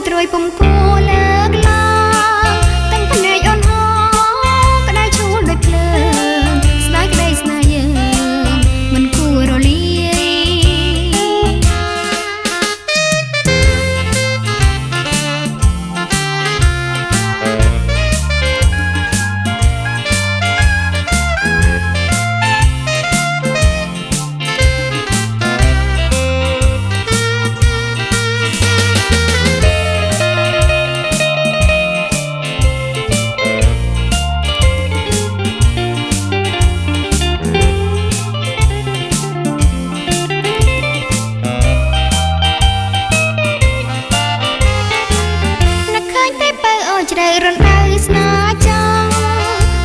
ត្រួយពំគួរលើកឡើងតាំងភ្នែកអូនហោក្តៅឈួលដូចភ្លើងស្ដាយក្តីស្នេហ៍យើងមិនគួររលាយជ្រៅរំដៅស្នាចង់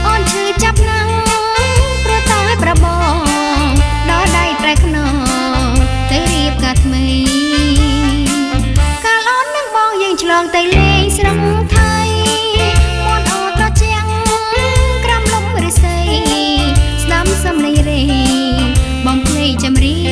អូនឈឺចាប់ណាស់ព្រោះតែប្របងដល់ដៃត្រែខ្នងទៅរៀបការថ្មីកាលអូននឹងបងយើងឆ្លងទៅលេងស្រុកថៃមាត់អូនត្រជាក់ក្រំលំរិស័យស្ដាំសំឡេងរេបងភ្លេចចម្រៀង